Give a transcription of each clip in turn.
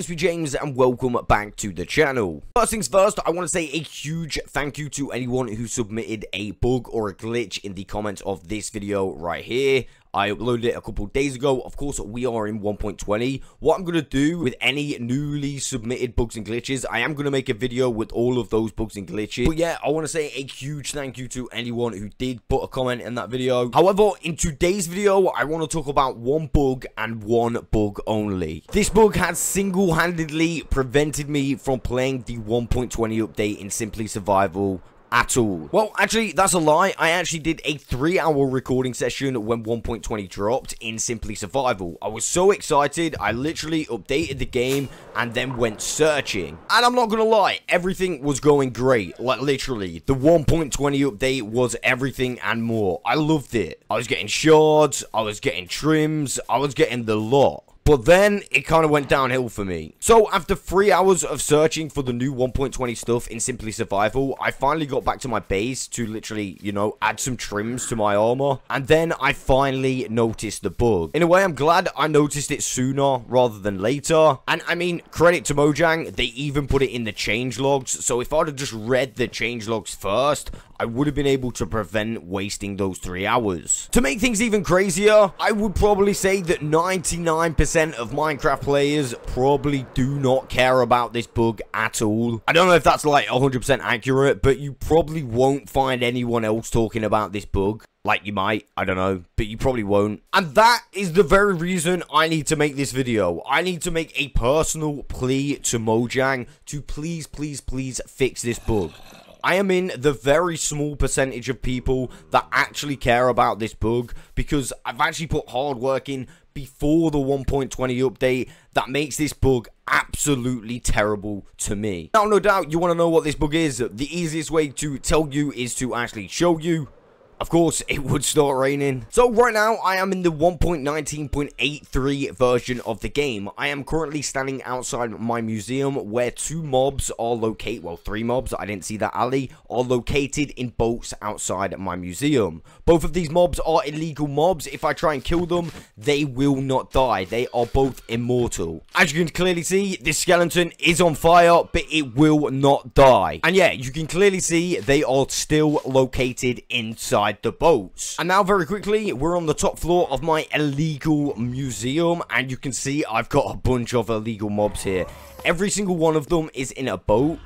it's me James and welcome back to the channel. First things first, I want to say a huge thank you to anyone who submitted a bug or a glitch in the comments of this video right here. I uploaded it a couple of days ago. Of course, we are in 1.20. What I'm going to do with any newly submitted bugs and glitches, I am going to make a video with all of those bugs and glitches. But yeah, I want to say a huge thank you to anyone who did put a comment in that video. However, in today's video, I want to talk about one bug and one bug only. This bug has single-handedly prevented me from playing the 1.20 update in Simply Survival at all. Well, actually, that's a lie. I actually did a 3-hour recording session when 1.20 dropped in Simply Survival. I was so excited, I literally updated the game and then went searching. And I'm not gonna lie, everything was going great. Like, literally, the 1.20 update was everything and more. I loved it. I was getting shards, I was getting trims, I was getting the lot. But then, it kind of went downhill for me. So, after 3 hours of searching for the new 1.20 stuff in Simply Survival, I finally got back to my base to literally, you know, add some trims to my armor. And then, I finally noticed the bug. In a way, I'm glad I noticed it sooner rather than later. And, I mean, credit to Mojang, they even put it in the changelogs. So, if I'd have just read the changelogs first, I would have been able to prevent wasting those 3 hours. To make things even crazier, I would probably say that 99% of Minecraft players probably do not care about this bug at all. I don't know if that's like 100% accurate, but you probably won't find anyone else talking about this bug. Like, you might, I don't know, but you probably won't. And that is the very reason I need to make this video. I need to make a personal plea to Mojang to please, please, please fix this bug. I am in the very small percentage of people that actually care about this bug because I've actually put hard work in before the 1.20 update that makes this bug absolutely terrible to me. Now, no doubt you want to know what this bug is. The easiest way to tell you is to actually show you. Of course, it would start raining. So right now, I am in the 1.19.83 version of the game. I am currently standing outside my museum where two mobs are located, well, 3 mobs, I didn't see that alley, are located in boats outside my museum. Both of these mobs are illegal mobs. If I try and kill them, they will not die. They are both immortal. As you can clearly see, this skeleton is on fire, but it will not die. And yeah, you can clearly see they are still located inside the boats. And now very quickly, we're on the top floor of my illegal museum, and you can see I've got a bunch of illegal mobs here. Every single one of them is in a boat.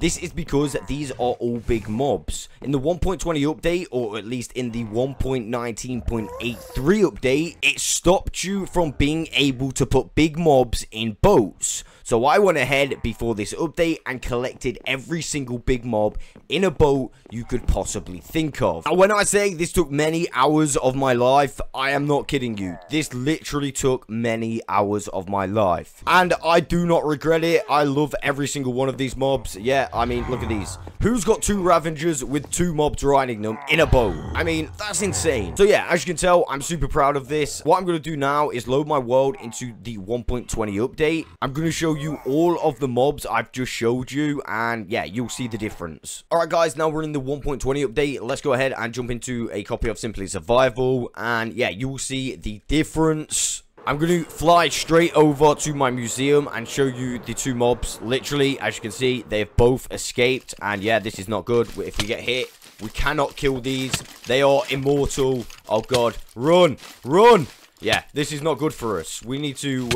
This is because these are all big mobs. In the 1.20 update, or at least in the 1.19.83 update, it stopped you from being able to put big mobs in boats. So I went ahead before this update and collected every single big mob in a boat you could possibly think of. Now, when I say this took many hours of my life, I am not kidding you. This literally took many hours of my life. And I do not regret it. I love every single one of these mobs. Yeah, I mean, look at these. Who's got 2 Ravengers with 2 mobs riding them in a boat? I mean, that's insane. So yeah, as you can tell, I'm super proud of this. What I'm going to do now is load my world into the 1.20 update. I'm going to show you all of the mobs I've just showed you, and yeah, you'll see the difference. Alright guys, now we're in the 1.20 update. Let's go ahead and jump into a copy of Simply Survival, and yeah, you'll see the difference. I'm going to fly straight over to my museum and show you the 2 mobs. Literally, as you can see, they've both escaped, and yeah, this is not good. If we get hit, we cannot kill these. They are immortal. Oh god, run, run. Yeah, this is not good for us. We need to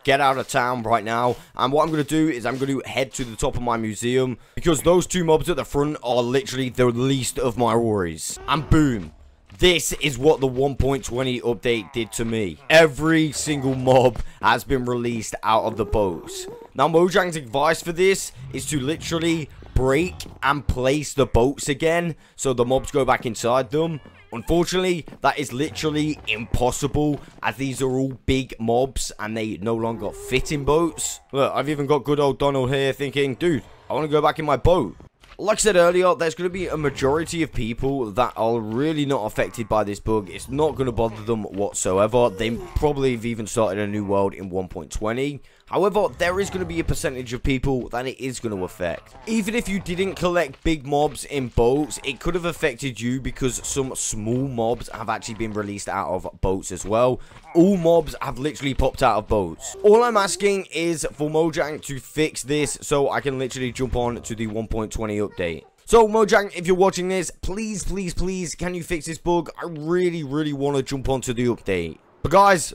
get out of town right now. And what I'm going to do is I'm going to head to the top of my museum, because those 2 mobs at the front are literally the least of my worries. And boom. This is what the 1.20 update did to me. Every single mob has been released out of the boats. Now, Mojang's advice for this is to literally break and place the boats again so the mobs go back inside them. Unfortunately, that is literally impossible, as these are all big mobs and they no longer fit in boats. Look, I've even got good old Donald here thinking, dude, I want to go back in my boat. Like I said earlier, there's going to be a majority of people that are really not affected by this bug. It's not going to bother them whatsoever. They probably have even started a new world in 1.20. However, there is going to be a percentage of people that it is going to affect. Even if you didn't collect big mobs in boats, it could have affected you because some small mobs have actually been released out of boats as well. All mobs have literally popped out of boats. All I'm asking is for Mojang to fix this so I can literally jump on to the 1.20 update. So, Mojang, if you're watching this, please, please, please, can you fix this bug? I really, really want to jump onto the update. But, guys,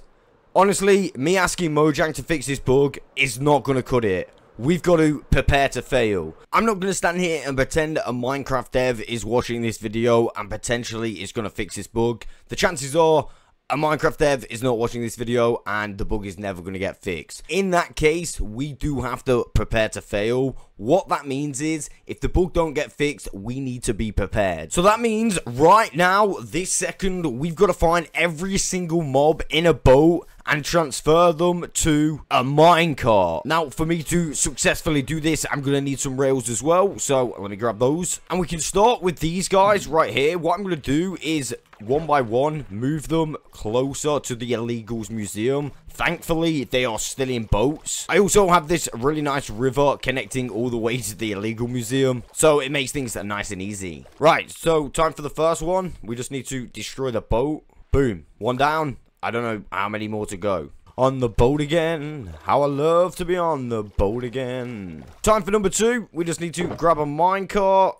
honestly, me asking Mojang to fix this bug is not going to cut it. We've got to prepare to fail. I'm not going to stand here and pretend a Minecraft dev is watching this video and potentially is going to fix this bug. The chances are a Minecraft dev is not watching this video and the bug is never going to get fixed. In that case, we do have to prepare to fail. What that means is, if the bug don't get fixed, we need to be prepared. So that means right now, this second, we've got to find every single mob in a boat and transfer them to a minecart. Now, for me to successfully do this, I'm going to need some rails as well. So, let me grab those. And we can start with these guys right here. What I'm going to do is, one by one, move them closer to the Illegals Museum. Thankfully, they are still in boats. I also have this really nice river connecting all the way to the Illegal Museum. So, it makes things nice and easy. Right, so time for the first one. We just need to destroy the boat. Boom. One down. I don't know how many more to go. On the boat again. How I love to be on the boat again. Time for number 2. We just need to grab a minecart,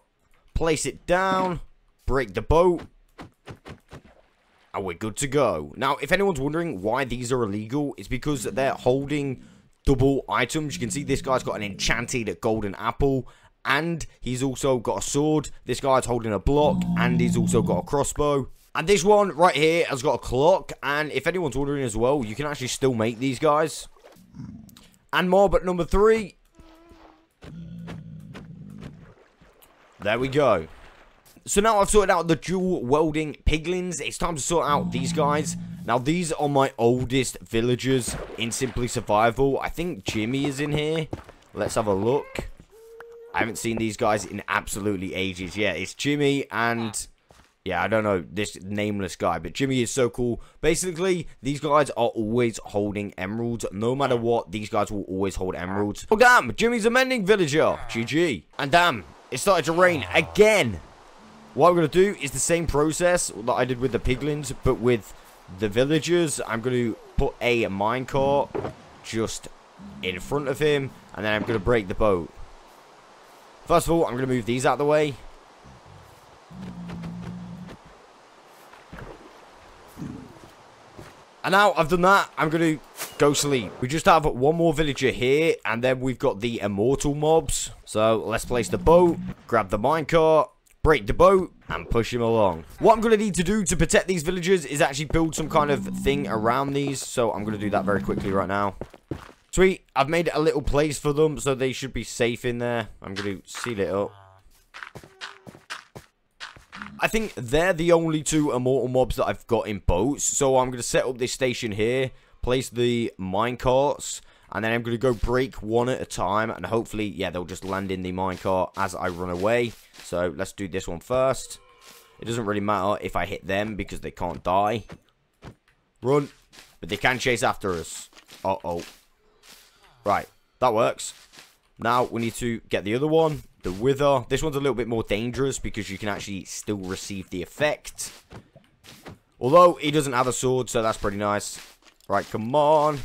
place it down, break the boat, and we're good to go. Now, if anyone's wondering why these are illegal, it's because they're holding double items. You can see this guy's got an enchanted golden apple, and he's also got a sword. This guy's holding a block, and he's also got a crossbow. And this one right here has got a clock. And if anyone's wondering as well, you can actually still make these guys. And mob at number 3. There we go. So now I've sorted out the dual welding piglins. It's time to sort out these guys. Now these are my oldest villagers in Simply Survival. I think Jimmy is in here. Let's have a look. I haven't seen these guys in absolutely ages. Yeah, it's Jimmy and... yeah, I don't know this nameless guy, but Jimmy is so cool. Basically, these guys are always holding emeralds. No matter what, these guys will always hold emeralds. Oh, damn, Jimmy's a mending villager. GG. And damn, it started to rain again. What I'm going to do is the same process that I did with the piglins, but with the villagers. I'm going to put a minecart just in front of him, and then I'm going to break the boat. First of all, I'm going to move these out of the way. And now I've done that, I'm going to go sleep. We just have one more villager here, and then we've got the immortal mobs. So let's place the boat, grab the minecart, break the boat, and push him along. What I'm going to need to do to protect these villagers is actually build some kind of thing around these. So I'm going to do that very quickly right now. Sweet, I've made a little place for them, so they should be safe in there. I'm going to seal it up. I think they're the only 2 immortal mobs that I've got in boats. So I'm going to set up this station here, place the minecarts, and then I'm going to go break one at a time. And hopefully, yeah, they'll just land in the minecart as I run away. So let's do this one first. It doesn't really matter if I hit them because they can't die. Run. But they can chase after us. Uh-oh. Right, that works. Now we need to get the other one. The Wither. This one's a little bit more dangerous because you can actually still receive the effect. Although, he doesn't have a sword, so that's pretty nice. Right, come on.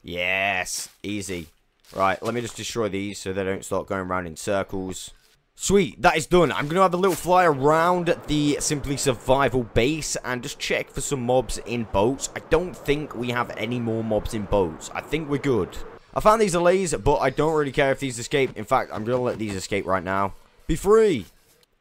Yes, easy. Right, let me just destroy these so they don't start going around in circles. Sweet, that is done. I'm going to have a little fly around the Simply Survival base and just check for some mobs in boats. I don't think we have any more mobs in boats. I think we're good. I found these allays, but I don't really care if these escape. In fact, I'm going to let these escape right now. Be free!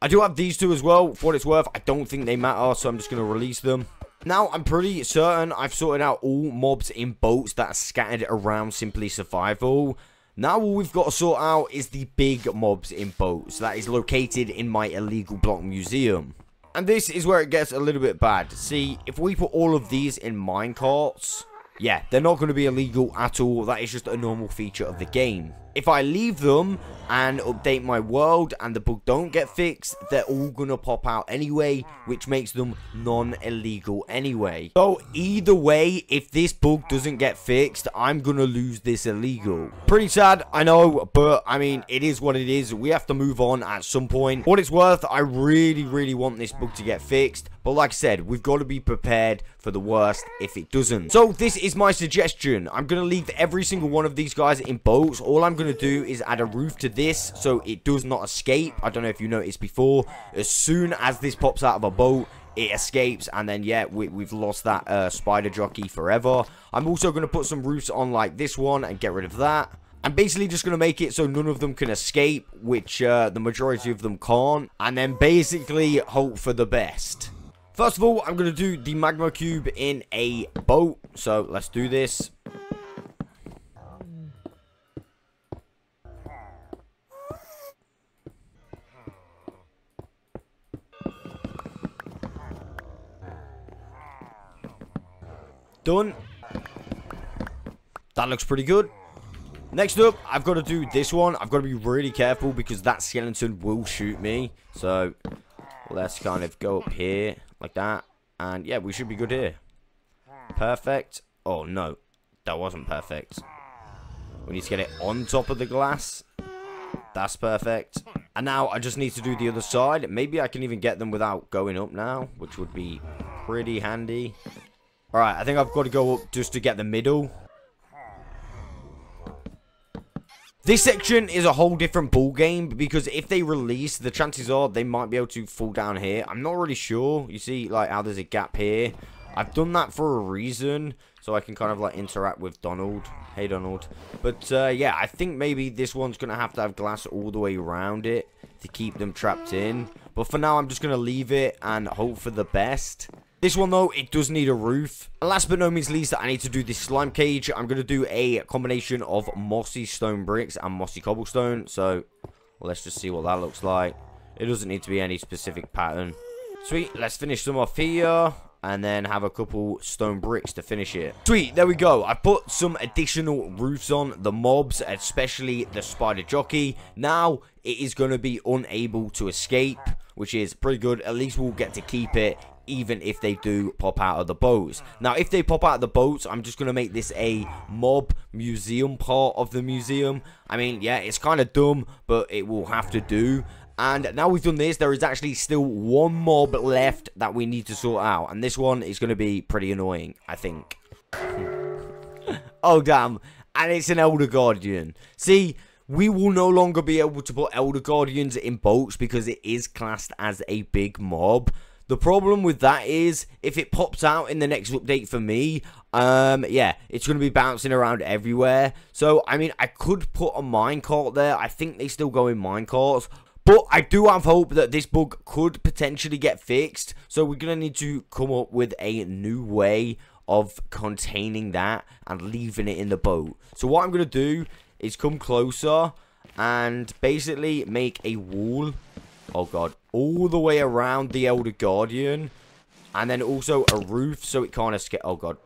I do have these 2 as well, for what it's worth. I don't think they matter, so I'm just going to release them. Now, I'm pretty certain I've sorted out all mobs in boats that are scattered around Simply Survival. Now, all we've got to sort out is the big mobs in boats that is located in my illegal block museum. And this is where it gets a little bit bad. See, if we put all of these in minecarts... yeah, they're not going to be illegal at all. That is just a normal feature of the game. if I leave them and update my world and the bug don't get fixed, they're all gonna pop out anyway, which makes them non-illegal anyway. So either way, if this bug doesn't get fixed, I'm gonna lose this illegal. Pretty sad, I know, but I mean, it is what it is. We have to move on at some point. What it's worth, I really want this bug to get fixed, but like I said, we've got to be prepared for the worst if it doesn't. So this is my suggestion. I'm gonna leave every single one of these guys in boats. All I'm gonna do is add a roof to this so it does not escape. I don't know if you noticed before, as soon as this pops out of a boat, it escapes, and then yeah, we've lost that spider jockey forever. I'm also going to put some roofs on like this one and get rid of that. I'm basically just going to make it so none of them can escape, which the majority of them can't, and then basically hope for the best. First of all, I'm going to do the magma cube in a boat, so let's do this. Done. That looks pretty good. Next up, I've got to do this one. I've got to be really careful because that skeleton will shoot me. So, let's kind of go up here like that. And yeah, we should be good here. Perfect. Oh, no. That wasn't perfect. We need to get it on top of the glass. That's perfect. And now I just need to do the other side. Maybe I can even get them without going up now, which would be pretty handy. Alright, I think I've got to go up just to get the middle. This section is a whole different ball game because if they release, the chances are they might be able to fall down here. I'm not really sure. You see, like, how there's a gap here. I've done that for a reason, so I can kind of, like, interact with Donald. Hey, Donald. But, yeah, I think maybe this one's going to have glass all the way around it to keep them trapped in. But for now, I'm just going to leave it and hope for the best. This one, though, it does need a roof. And last but no means least, I need to do this slime cage. I'm going to do a combination of mossy stone bricks and mossy cobblestone. So, let's just see what that looks like. It doesn't need to be any specific pattern. Sweet, let's finish them off here. And then have a couple stone bricks to finish it. Sweet, there we go. I put some additional roofs on the mobs, especially the spider jockey. Now, it is going to be unable to escape, which is pretty good. At least we'll get to keep it, even if they do pop out of the boats. Now, if they pop out of the boats, I'm just going to make this a mob museum part of the museum. I mean, yeah, it's kind of dumb, but it will have to do. And now we've done this, there is actually still one mob left that we need to sort out. And this one is going to be pretty annoying, I think. Oh, damn. And it's an Elder Guardian. See, we will no longer be able to put Elder Guardians in boats because it is classed as a big mob. The problem with that is, if it pops out in the next update for me, yeah, it's going to be bouncing around everywhere. So, I mean, I could put a minecart there. I think they still go in minecarts. But I do have hope that this bug could potentially get fixed. So, we're going to need to come up with a new way of containing that and leaving it in the boat. So, what I'm going to do is come closer and basically make a wall. Oh, God. All the way around the Elder Guardian. And then also a roof so it can't escape. Oh, God.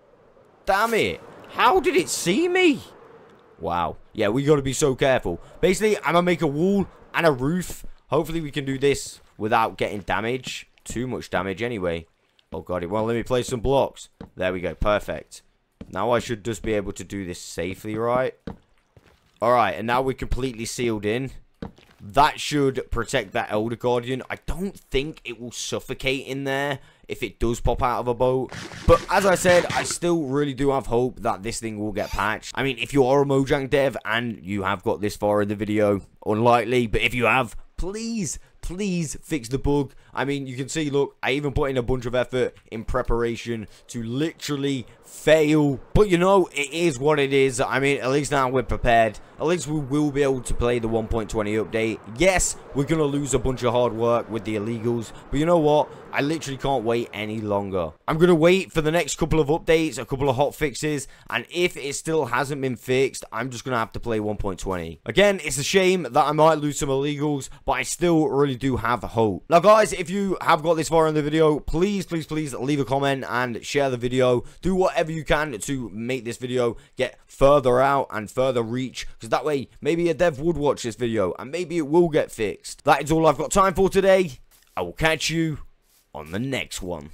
Damn it. How did it see me? Wow. Yeah, we got to be so careful. Basically, I'm going to make a wall and a roof. Hopefully, we can do this without getting damage. Too much damage anyway. Oh, God. It won't let me place some blocks. There we go. Perfect. Now I should just be able to do this safely, right? Alright, and now we're completely sealed in. That should protect that Elder Guardian. I don't think it will suffocate in there if it does pop out of a boat. But as I said, I still really do have hope that this thing will get patched. I mean, if you are a Mojang dev and you have got this far in the video, unlikely. But if you have, please fix the bug. I mean, you can see, look, I even put in a bunch of effort in preparation to literally fail. But you know, it is what it is. I mean, at least now we're prepared. At least we will be able to play the 1.20 update. Yes, we're going to lose a bunch of hard work with the illegals. But you know what? I literally can't wait any longer. I'm going to wait for the next couple of updates, a couple of hot fixes, and if it still hasn't been fixed, I'm just going to have to play 1.20. Again, it's a shame that I might lose some illegals, but I still really do have hope. Now, guys, if you have got this far in the video, please leave a comment and share the video. Do whatever you can to make this video get further out and further reach, because that way, maybe a dev would watch this video, and maybe it will get fixed. That is all I've got time for today. I will catch you on the next one.